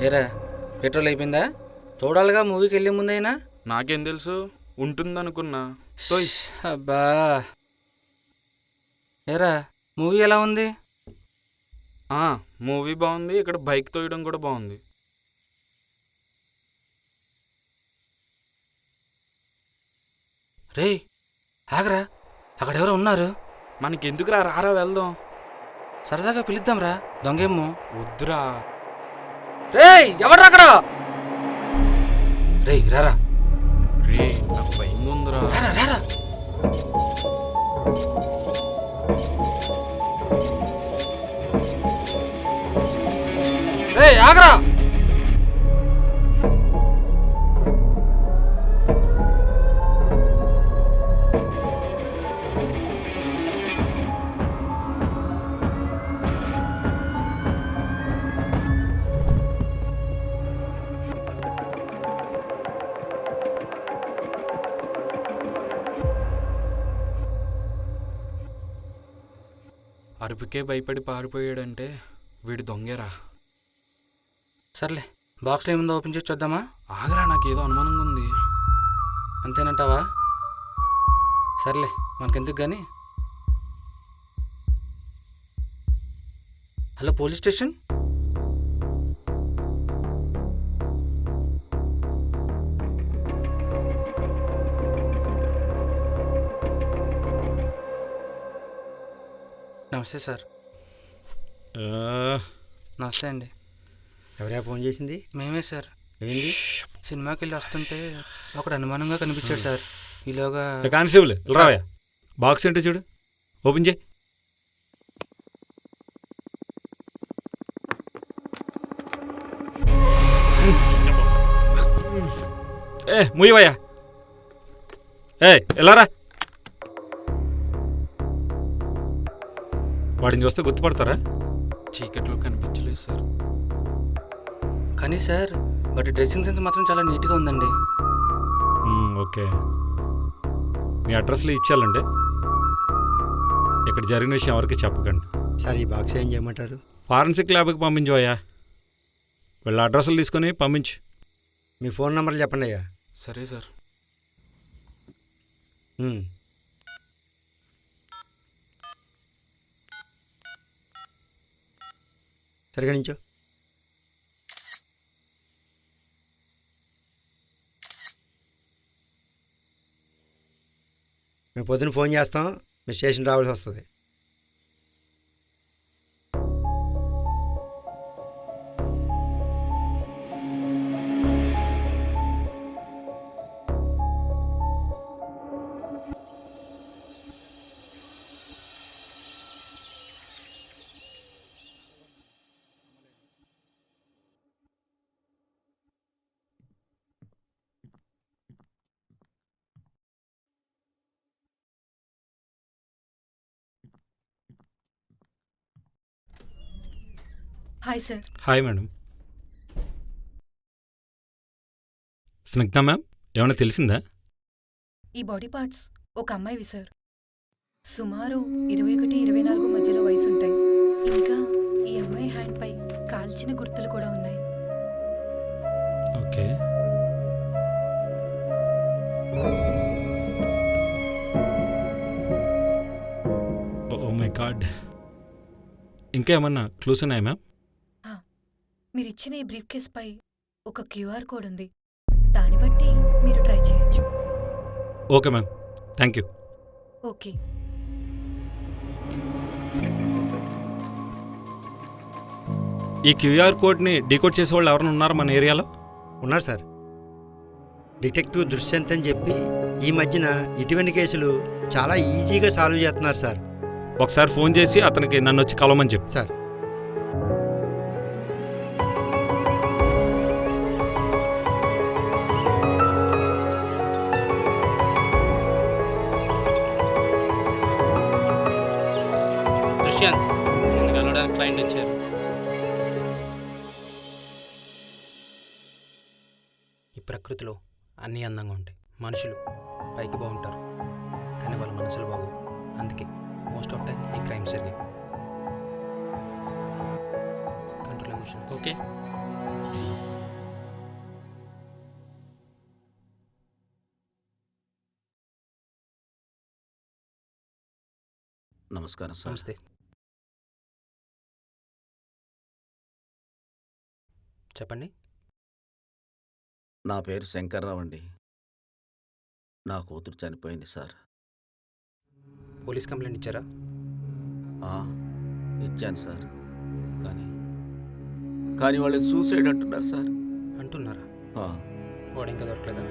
ఏరా పెట్రోల్ అయిపోయిందా? చూడాలిగా మూవీకి వెళ్ళే ముందైనా. నాకేం తెలుసు, ఉంటుందనుకున్నా. అబ్బా ఏరా మూవీ ఎలా ఉంది? మూవీ బాగుంది, ఇక్కడ బైక్ తోయడం కూడా బాగుంది. రే ఆగరా, అక్కడెవరో ఉన్నారు. మనకెందుకురా, రారా వెళ్దాం. సరదాగా పిలుద్దాంరా, దొంగేమో. వద్దురా. రే ఎవడ్రా అక్కడ? రే రారా. రే నాకు భయంగా ఉందిరా. రారా రారా. రే ఆగరా. అరుపుకే భయపడి పారిపోయాడంటే వీడి దొంగేరా. సర్లే బాక్స్లో ఏముందో ఓపెన్ చేసి చూద్దామా? ఆగరా, నాకేదో అనుమానంగా ఉంది. అంతేనంటావా? సర్లే మనకెందుకు కానీ. Hello police station. నమస్తే సార్. నమస్తే అండి. ఎవరైనా ఫోన్ చేసింది? మేమే సార్. ఏంటి? సినిమాకి వెళ్ళి వస్తుంటే ఒకడు అనుమానంగా కనిపించాడు సార్. ఈలోగా కానిస్టేబుల్ రావయ్యా, బాక్స్ ఏంటో చూడు, ఓపెన్ చేయి. ముయ్యవయ్యా. ఎలారా, వాడిని చూస్తే గుర్తుపడతారా? చీకట్లో కనిపించలేదు సార్. కానీ సార్ బట్ డ్రెస్సింగ్ సెన్స్ మాత్రం చాలా నీట్గా ఉందండి. ఓకే, మీ అడ్రస్లో ఇచ్చాలండి. ఇక్కడ జరిగిన విషయం ఎవరికి చెప్పకండి. సార్ ఈ బాక్స్ ఏం చేయమంటారు? ఫారెన్సిక్ ల్యాబ్కి పంపించవయ్యా. వీళ్ళ అడ్రస్లు తీసుకొని పంపించు. మీ ఫోన్ నెంబర్లు చెప్పండి అయ్యా. సరే సార్. సరిగా నించో. మేము పొద్దున్న ఫోన్ చేస్తాం, మీ స్టేషన్ రావాల్సి వస్తుంది. Hi sir. Hi madam. Snigdha ma'am, ఏమైనా తెలిసిందా? ఈ బాడీ పార్ట్స్ ఒక అమ్మాయివి సార్. సుమారు 21-24 మధ్యలో వయసు ఉంటాయి. ఇంకా ఈ అమ్మాయి హ్యాండ్ పై కాల్చిన గుర్తులు కూడా ఉన్నాయి. ఓకే. Oh my god. ఇంకా ఏమన్నా క్లూస్ ఉన్నాయా మ్యామ్? మీరిచ్చిన ఈ బ్రీఫ్ కేస్ పై ఒక క్యూఆర్ కోడ్ ఉంది. దాన్ని బట్టి మీరు ట్రై చేయొచ్చు. Okay ma'am, thank you. Okay. ఈ క్యూఆర్ కోడ్ని డీకోడ్ చేసేవాళ్ళు ఎవరైనా ఉన్నారా మన ఏరియాలో? ఉన్నారు సార్. డిటెక్టివ్ దుష్యంత్ అని చెప్పి ఈ మధ్యన ఇటువంటి కేసులు చాలా ఈజీగా సాల్వ్ చేస్తున్నారు సార్. ఒకసారి ఫోన్ చేసి అతనికి నన్ను వచ్చి కలవమని చెప్పు. సార్ దుష్యంత్, నిన్ను కలవడానికి క్లయింట్ వచ్చారు. ఈ ప్రకృతిలో అన్నీ అందంగా ఉంటాయి. మనుషులు పైకి బాగుంటారు, కానీ వాళ్ళ మనసులు బాగోవు. అందుకే మోస్ట్ ఆఫ్ టైం ఈ క్రైమ్స్ జరిగాయి. Control emotions. ఓకే. నమస్కారం సార్. నమస్తే. చెప్పండి. నా పేరు శంకర్రావు అండి. నా కూతురు చనిపోయింది సార్. పోలీస్ కంప్లైంట్ ఇచ్చారా? ఆ, ఇచ్చాను సార్. కానీ వాళ్ళు సూసైడ్ అంటున్నారు సార్. అంటున్నారా? ఆ, వాడు ఇంకా దొరకలేదా?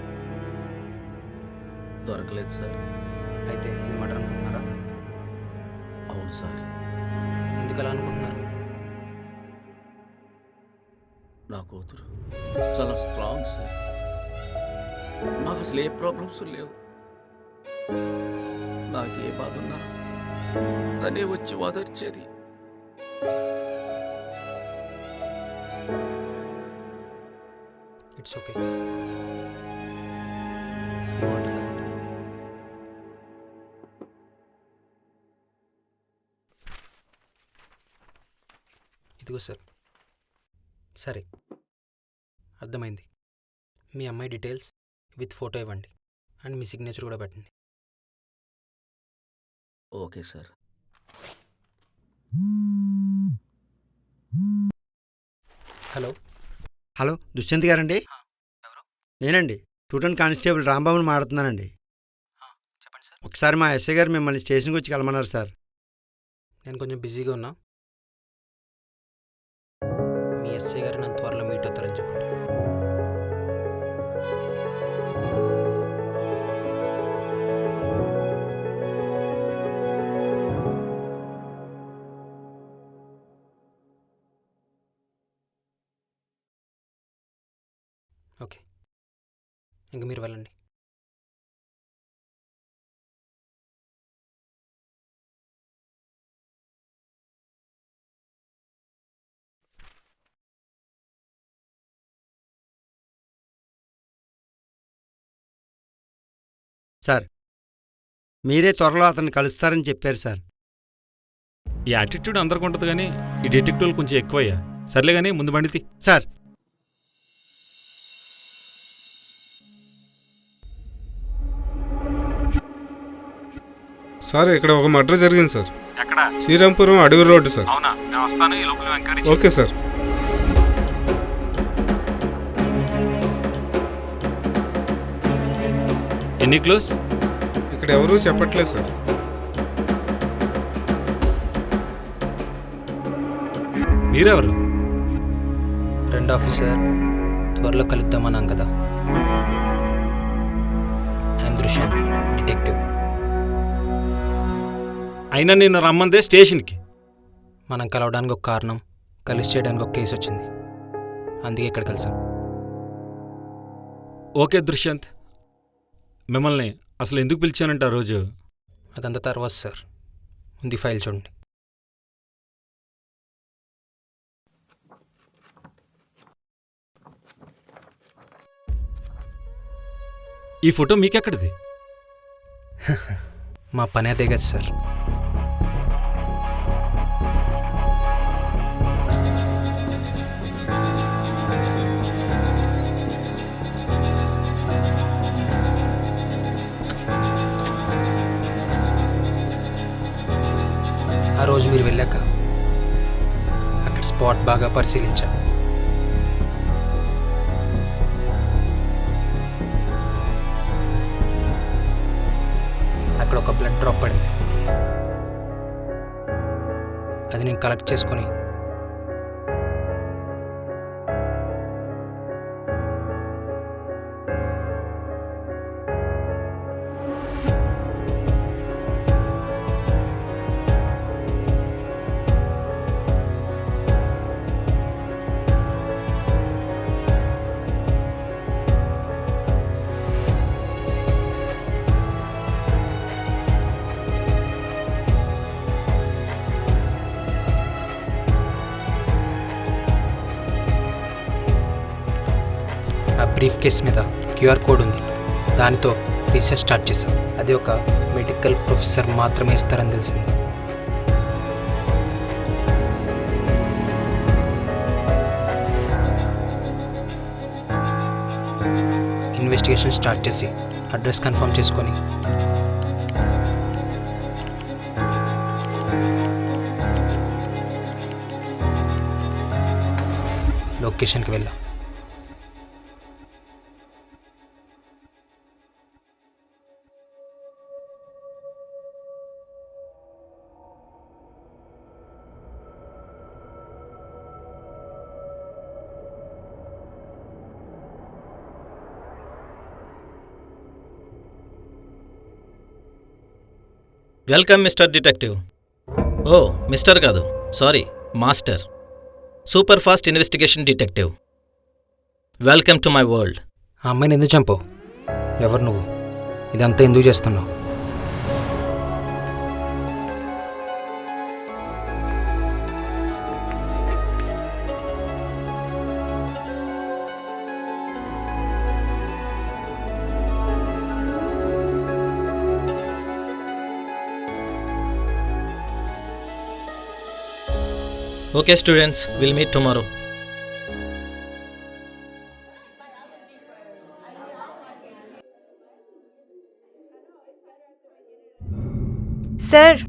దొరకలేదు సార్. అయితే ఇది మర్డర్ అనుకుంటున్నారా? అవును సార్. ఎందుకు అలా అనుకుంటున్నారు? నా కూతురు చాలా స్ట్రాంగ్ సార్. మాకు అసలు ఏ ప్రాబ్లమ్స్ లేవు. నాకే బాధ ఉన్నా తనే వచ్చి ఓదార్చేది. It's okay. ఇదిగో సార్. సరే, అర్థమైంది. మీ అమ్మాయి డీటెయిల్స్ విత్ ఫోటో ఇవ్వండి అండ్ మీ సిగ్నేచర్ కూడా పెట్టండి. Okay sir. Hello. Hello, Dushyant గారండి? ఎవరు? నేనండి, స్టూడెంట్ కానిస్టేబుల్ రాంబాబుని మాట్లాడుతున్నానండి. చెప్పండి సార్. ఒకసారి మా ఎస్ఐ గారు మిమ్మల్ని స్టేషన్కి వచ్చి కలమన్నారు సార్. నేను కొంచెం బిజీగా ఉన్నా. మీ ఎస్ఐ గారు నన్ను త్వరలో మీట్ అవుతారని చెప్పండి. ఓకే, ఇంక మీరు వెళ్ళండి. సార్, మీరే త్వరలో అతన్ని కలుస్తారని చెప్పారు సార్. ఈ యాటిట్యూడ్ అందరికి ఉంటుంది కానీ ఈ డిటెక్టివ్లు కొంచెం ఎక్కువయ్యా. సర్లే కానీ ముందు బండితి. సార్, సార్ ఇక్కడ ఒక మర్డర్ జరిగింది సార్. ఎక్కడ? శ్రీరాంపురం అడవి రోడ్డు సార్. అవునా, నేను వస్తాను. ఈ లోపల ఎంక్వైరీ ఓకే సార్. ఎన్ని క్లోజ్? ఇక్కడ ఎవరూ చెప్పట్లేదు సార్. మీరెవరు? రెండు ఆఫీసర్ త్వరలో కలుద్దామన్నాం కదా. I'm Dushyant, detective. అయినా నిన్ను రమ్మందే స్టేషన్కి. మనం కలవడానికి ఒక కారణం, కలిసి చేయడానికి ఒక కేసు వచ్చింది. అందుకే ఇక్కడ కలిసాం. ఓకే దుష్యంత్, మిమ్మల్ని అసలు ఎందుకు పిలిచానంటే ఆ రోజు అదంతా తర్వాత సార్. ఉంది ఫైల్ చూడండి. ఈ ఫోటో మీకెక్కడిది? మా పని అదే కదా సార్. ఆ రోజు మీరు వెళ్ళాక అక్కడ స్పాట్ బాగా పరిశీలించా. అక్కడ ఒక బ్లడ్ డ్రాప్ పడింది. అది నేను కలెక్ట్ చేసుకొని ఆ బ్రీఫ్ కేస్ మీద క్యూఆర్ కోడ్ ఉంది. దానితో రీసెర్చ్ స్టార్ట్ చేశాం. అది ఒక మెడికల్ ప్రొఫెసర్ మాత్రమే ఇస్తారని తెలిసింది. ఇన్వెస్టిగేషన్ స్టార్ట్ చేసి అడ్రస్ కన్ఫర్మ్ చేసుకొని లొకేషన్కి వెళ్ళాం. Welcome mister detective. ఓ మిస్టర్ కాదు, sorry, master. Super fast investigation detective. Welcome to my world. ఆ అమ్మాయిని ఎందుకు చంపావు? ఎవరు నువ్వు? ఇదంతా ఎందుకు చేస్తున్నావు? Okay students, will meet tomorrow. Sir,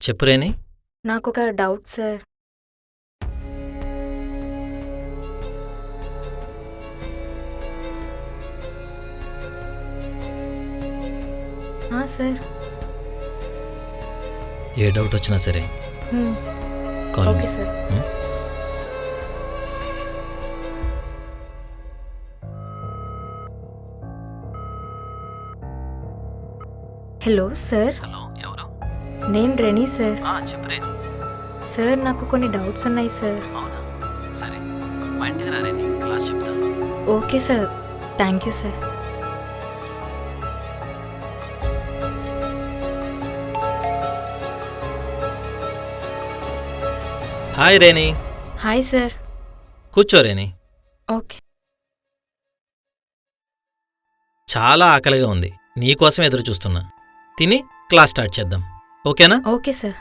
చెప్పు రేని. నాకు ఒక డౌట్ సార్. సార్, ఏ డౌట్ వచ్చినా సరే call okay sir. Hello sir. Hello, ఎవరు? నేను రెనీ సార్. చెప్పు రేని. సార్, నాకు కొన్ని డౌట్స్ ఉన్నాయి సార్. అవునా, సరే, మా ఇంటికి రా రేని, క్లాస్ చెప్తా. Okay sir, thank you sir. Hi Reni. Hi sir. కూర్చో రేని. ఓకే. చాలా ఆకలిగా ఉంది, నీకోసం ఎదురు చూస్తున్నా. తిని క్లాస్ స్టార్ట్ చేద్దాం, ఓకేనా? Okay sir.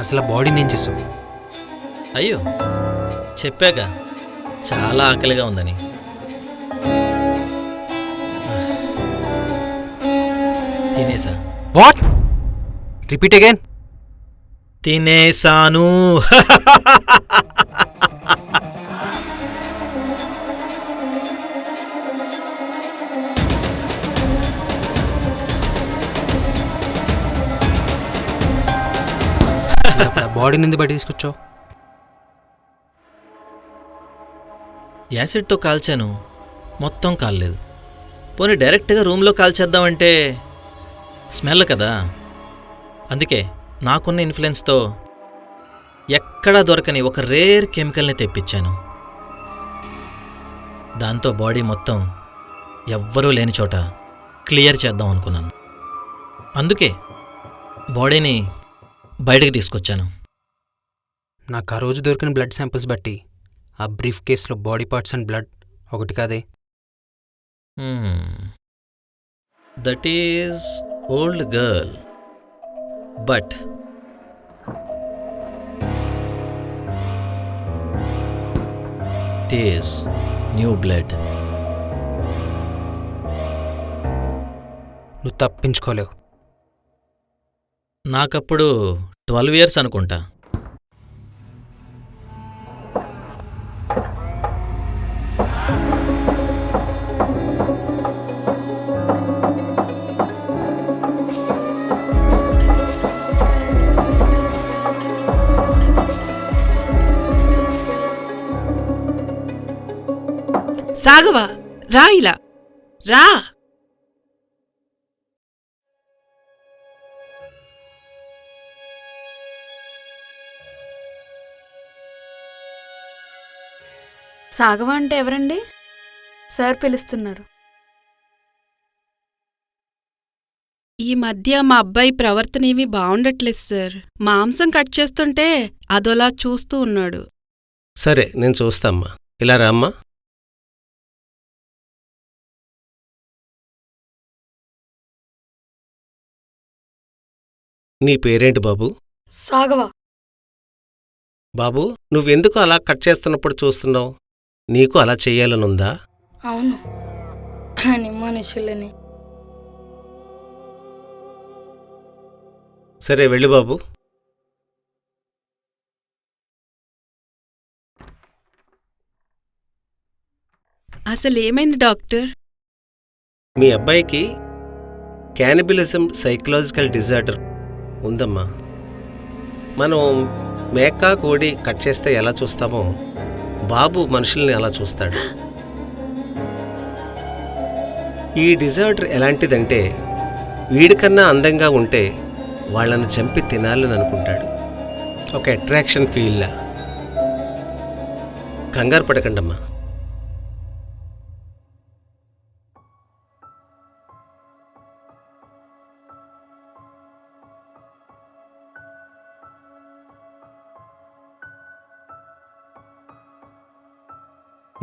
అసలు బాడీని ఏం చేసావు? అయ్యో, చెప్పాక చాలా ఆకలిగా ఉందని. తినేసా. వాట్? Repeat again. తినేసాను. బాడీ నుండి బయట తీసుకొచ్చావు? యాసిడ్తో కాల్చాను, మొత్తం కాల్లేదు. పోనీ డైరెక్ట్గా రూమ్లో కాల్చేద్దామంటే స్మెల్ కదా, అందుకే నాకున్న ఇన్ఫ్లుయెన్స్తో ఎక్కడా దొరకని ఒక రేర్ కెమికల్ని తెప్పించాను. దాంతో బాడీ మొత్తం ఎవ్వరూ లేని చోట క్లియర్ చేద్దాం అనుకున్నాను. అందుకే బాడీని బయటకు తీసుకొచ్చాను. నాకు ఆ రోజు దొరికిన బ్లడ్ శాంపిల్స్ బట్టి ఆ బ్రీఫ్ కేసులో బాడీ పార్ట్స్ అండ్ బ్లడ్ ఒకటి కాదే. That is old girl, but it is new blood. నువ్వు తప్పించుకోలేవు. నాకప్పుడు 12 years అనుకుంటా. సాగవా, రా ఇలా రా. సాగవ అంటే ఎవరండి? సార్ పిలుస్తున్నారు. ఈ మధ్య మా అబ్బాయి ప్రవర్తన ఏమీ బాగుండట్లేదు సార్. మాంసం కట్ చేస్తుంటే అదోలా చూస్తూ ఉన్నాడు. సరే, నేను చూస్తామ్మా. ఇలా రామ్మా. నీ పేరేంటి బాబు? సాగవ. బాబు, నువ్వెందుకు అలా కట్ చేస్తున్నప్పుడు చూస్తున్నావు? నీకు అలా చెయ్యాలనుందా? అవును, కానీ మనుషులని. సరే, వెళ్ళు బాబు. అసలేమైంది డాక్టర్? మీ అబ్బాయికి క్యానిబిలిజం సైకలాజికల్ డిజార్డర్ ఉందమ్మా. మనం మేక కోడి కట్ చేస్తే ఎలా చూస్తామో బాబు మనుషుల్ని అలా చూస్తాడు. ఈ డిజార్డర్ ఎలాంటిదంటే వీడికన్నా అందంగా ఉంటే వాళ్ళని చంపి తినాలని అనుకుంటాడు. ఒక అట్రాక్షన్ ఫీల్లా. కంగారు పడకండమ్మా.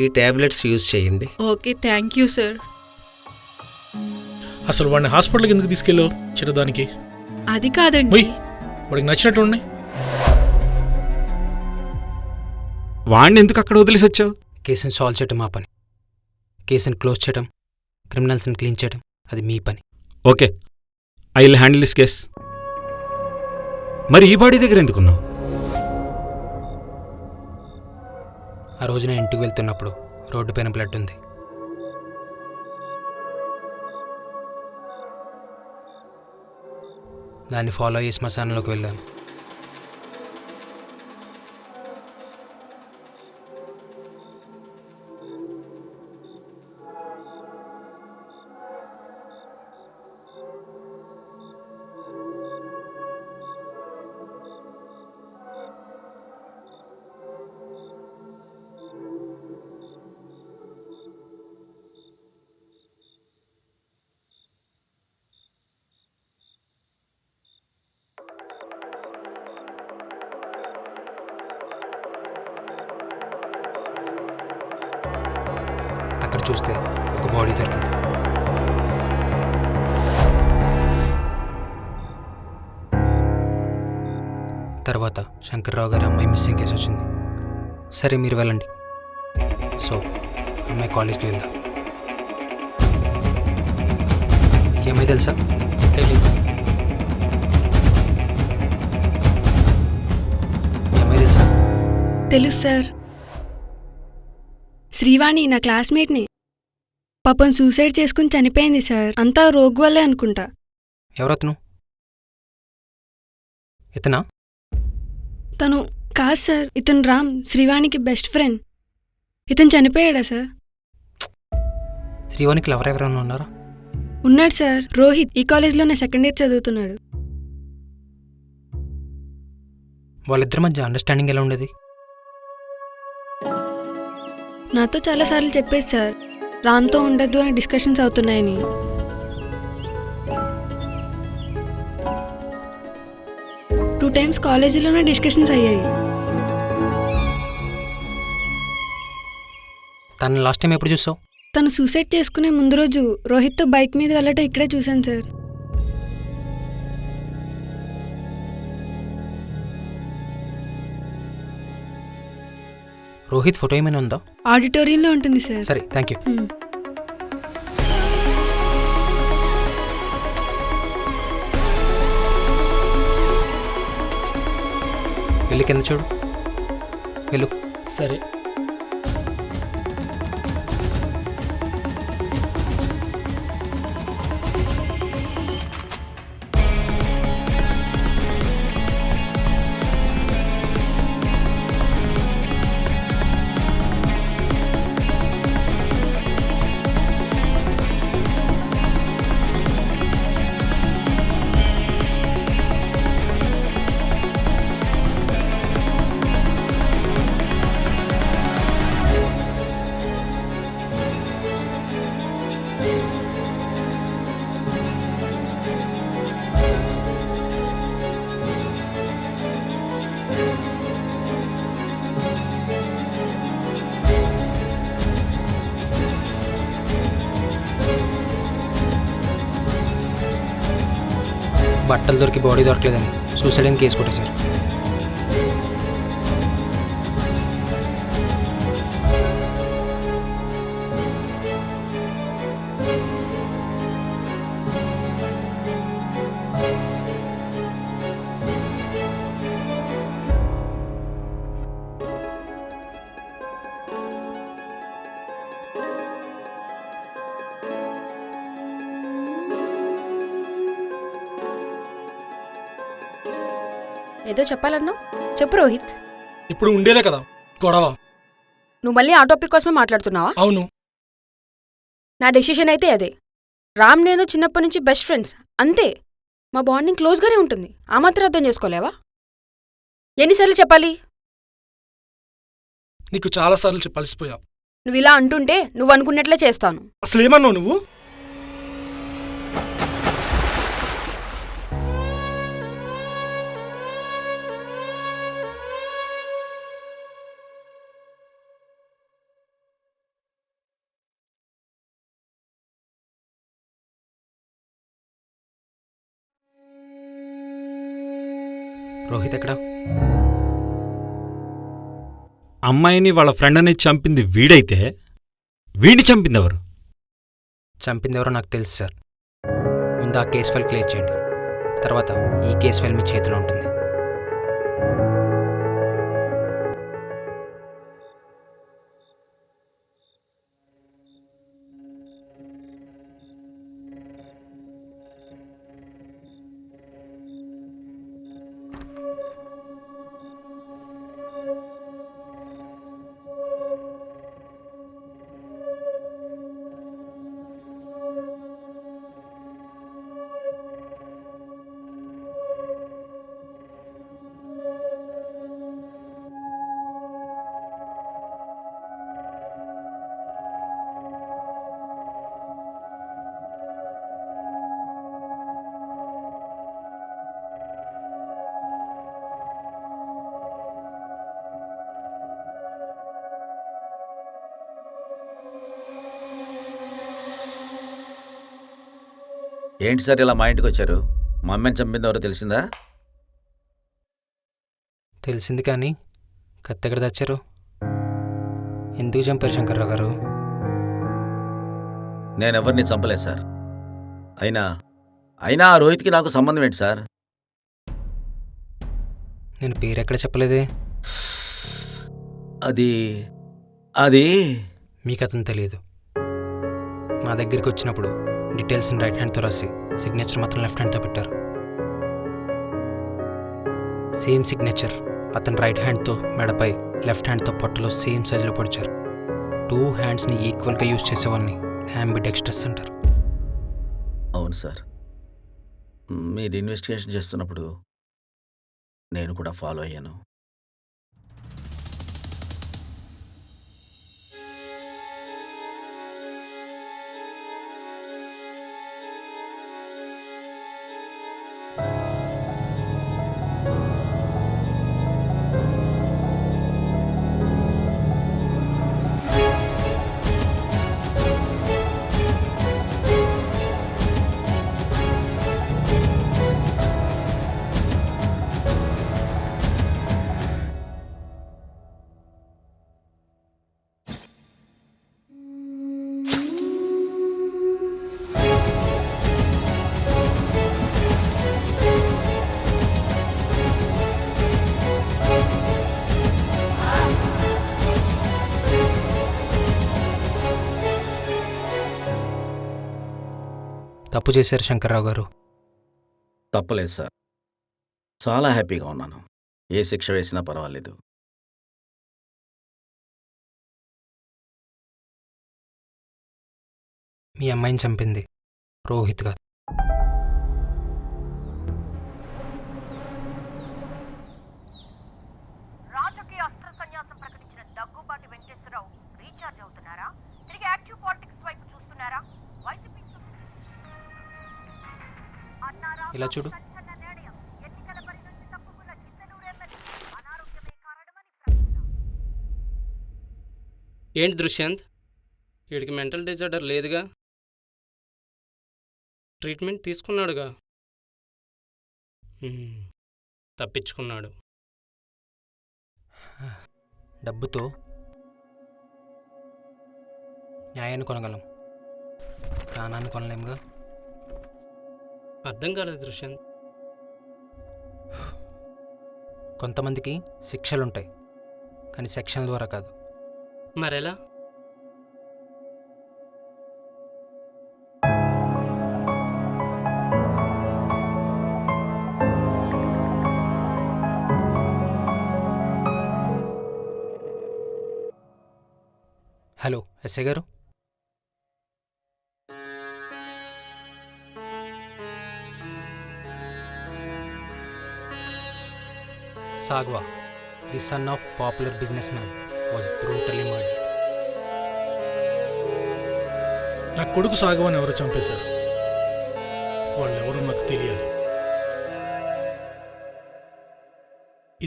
ఈ టాబ్లెట్స్ యూజ్ చేయండి. Okay, thank you sir. అసలు వాడిని హాస్పిటల్కి ఎందుకు తీసుకెళ్ళావు? చిన్నదానికి అది కాదండి. ఉయ్, వాడికి నచ్చినట్టు ఉన్నాయి. వాణ్ణి ఎందుకు అక్కడ వదిలేసి వచ్చావు? కేసుని సాల్వ్ చేయటం మా పని. కేసుని క్లోజ్ చేయటం, క్రిమినల్స్ని క్లీన్ చేయటం అది మీ పని. Okay, I will handle this case. మరి ఈ బాడీ దగ్గర ఎందుకున్నావు? ఆ రోజు నేను ఇంటికి వెళ్తున్నప్పుడు రోడ్డు పైన బ్లడ్ ఉంది. దాన్ని ఫాలో అయ్యి శ్మశానంలోకి వెళ్ళాను. అక్కడ చూస్తే ఒక బాడీ దొరికింది. తర్వాత శంకర్రావు గారి అమ్మాయి మిస్సింగ్ కేసు వచ్చింది. సరే మీరు వెళ్ళండి. సో అమ్మాయి కాలేజ్కి వెళ్ళా. ఏమై తెలుసా? తెలీదు. ఏమై తెలుసా? తెలుసు సార్. శ్రీవాణి నా క్లాస్మేట్ని. పాపం సూసైడ్ చేసుకుని చనిపోయింది సార్. అంతా రోగ్ వల్లే అనుకుంటా. ఎవరతను? ఇతనా? తను కాదు సార్, ఇతను రామ్, శ్రీవాణికి బెస్ట్ ఫ్రెండ్. ఇతను చనిపోయాడా సార్? శ్రీవాణికి ఎవరెవరైనా ఉన్నారా? ఉన్నాడు సార్, రోహిత్. ఈ కాలేజ్లోనే సెకండ్ ఇయర్ చదువుతున్నాడు. వాళ్ళిద్దరి మధ్య అండర్స్టాండింగ్ ఎలా ఉండేది? నాతో చాలాసార్లు చెప్పేది సార్, రామ్తో ఉండొద్దు అని డిస్కషన్స్ అవుతున్నాయని. టూ టైమ్స్ కాలేజీలోనే డిస్కషన్స్ అయ్యాయి. తను లాస్ట్ టైం ఎప్పుడు చూసావు? తను సూసైడ్ చేసుకునే ముందు రోజు రోహిత్తో బైక్ మీద వెళ్ళటం ఇక్కడే చూశాను సార్. రోహిత్ ఫోటో ఏమైనా ఉందా? ఆడిటోరియంలో ఉంటుంది సార్. సరే, థ్యాంక్ యూ. వెళ్ళి కింద చూడు. వెళ్ళు. సరే. బట్టలు దొరికి బాడీ దొరకలేదని సూసైడ్ అని కేసు కొట్టేశారు. ఏదో చెప్పాలన్నావు, చెప్పు రోహిత్. ఇప్పుడు ఉండేదే కదా గొడవ. నువ్వు మళ్ళీ ఆ టాపిక్ కోసమే మాట్లాడుతున్నావా? అవును. నా డెసిషన్ అయితే అదే. రామ్ నేను చిన్నప్పటి నుంచి బెస్ట్ ఫ్రెండ్స్, అంతే. మా బాండింగ్ క్లోజ్గానే ఉంటుంది. ఆ మాత్రం అర్థం చేసుకోలేవా? ఎన్నిసార్లు చెప్పాలి? నీకు చాలాసార్లు చెప్పాల్సిపోయా. నువ్వు ఇలా అంటుంటే నువ్వు అనుకున్నట్లే చేస్తాను. అసలు ఏమన్నావు నువ్వు? రోహిత్ ఎక్కడా? అమ్మాయిని వాళ్ళ ఫ్రెండ్ అనేది చంపింది వీడైతే వీడిని చంపింది ఎవరు? చంపింది ఎవరో నాకు తెలుసు సార్. ముందు ఆ కేసు ఫైల్ క్లియర్ చేయండి, తర్వాత ఈ కేసు ఫైల్ మీ చేతిలో ఉంటుంది. ఏంటి సార్ ఇలా మా ఇంటికి వచ్చారు? మా అమ్మని చంపింది ఎవరో తెలిసిందా? తెలిసింది, కానీ కత్తి ఎక్కడ తెచ్చారు? ఎందుకు చంపారు శంకర్రావు గారు? నేనెవరిని చంపలేదు సార్. అయినా ఆ రోహిత్కి నాకు సంబంధం ఏంటి సార్? నేను పేరు ఎక్కడ చెప్పలేదే. అది మీకు అతను తెలియదు. మా దగ్గరికి వచ్చినప్పుడు డీటెయిల్స్ని రైట్ హ్యాండ్తో రాసి సిగ్నేచర్ మాత్రం లెఫ్ట్ హ్యాండ్తో పెట్టారు. సేమ్ సిగ్నేచర్ అతని రైట్ హ్యాండ్తో మెడపై, లెఫ్ట్ హ్యాండ్తో పొట్టలో సేమ్ సైజులో పొడిచారు. 2 హ్యాండ్స్ని ఈక్వల్గా యూజ్ చేసేవాడిని అంబిడెక్స్ట్రస్ అంటారు. అవును సార్. మీరు ఇన్వెస్టిగేషన్ చేస్తున్నప్పుడు నేను కూడా ఫాలో అయ్యాను. తప్పు చేశారు శంకర్రావు గారు. తప్పలేదు సార్. చాలా హ్యాపీగా ఉన్నాను. ఏ శిక్ష వేసినా పర్వాలేదు. మీ అమ్మాయిని చంపింది రోహిత్ గారు. రాజుకి అస్త్ర సన్యాసం ప్రకటించిన దగ్గుబాటి వెంకటేశ్వరరావు రీఛార్జ్ అవుతున్నారా? తిరిగి యాక్టివ్ పాలిటిక్స్ వైపు చూస్తున్నారా? వైసీపీ ఇలా చూడు. ఏంటి దుష్యంత్, వీడికి మెంటల్ డిజార్డర్ లేదుగా? ట్రీట్మెంట్ తీసుకున్నాడుగా. తప్పించుకున్నాడు. డబ్బుతో న్యాయాన్ని కొనగలం, ప్రాణాన్ని కొనలేముగా. అర్థం కాలేదు దుష్యంత్. కొంతమందికి శిక్షలుంటాయి, కానీ సెక్షన్ల ద్వారా కాదు. మరెలా? హలో ఎస్ఐ గారు, Sagwa, the son of popular businessman, was brutally murdered. నా కొడుకు సాగవాన్ని ఎవరు చంపేశారు? వాళ్ళెవరో నాకు తెలియాలి.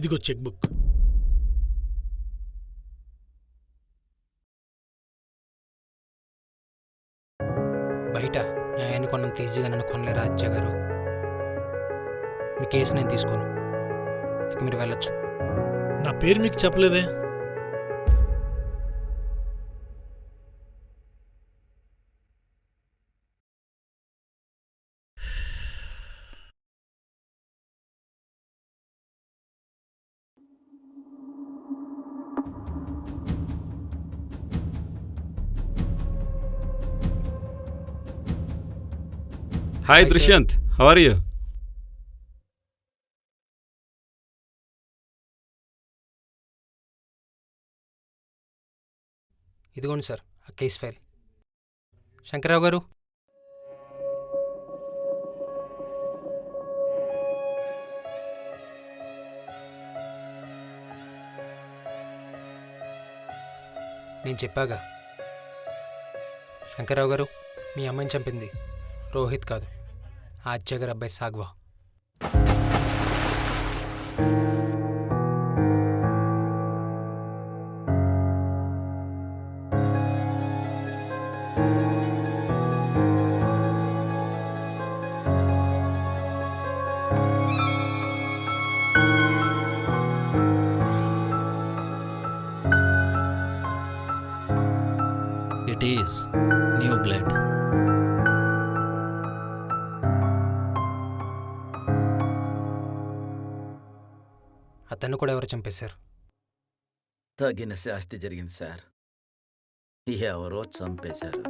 ఇదిగో చెక్ బుక్. బయట న్యాయాన్ని కొన్నంత ఈజీగా నన్ను కొనలేరు రాజ్య గారు. మీ కేసు నేను తీసుకోను, ఇక మీరు వెళ్ళొచ్చు. నా పేరు మీకు చెప్పలేదే? Hi Dushyant, how are you? ఇదిగోండి సార్ ఆ కేస్ ఫైల్. శంకర్రావు గారు, నేను చెప్పాగా. శంకర్రావు గారు, మీ అమ్మాయిని చంపింది రోహిత్ కాదు, ఆచ్య గారి అబ్బాయి Sagwa. It is new blood. అతన్ని కూడా ఎవరు చంపేశారు? తగిన శాస్తి జరిగింది సార్. ఎవరో చంపేశారు.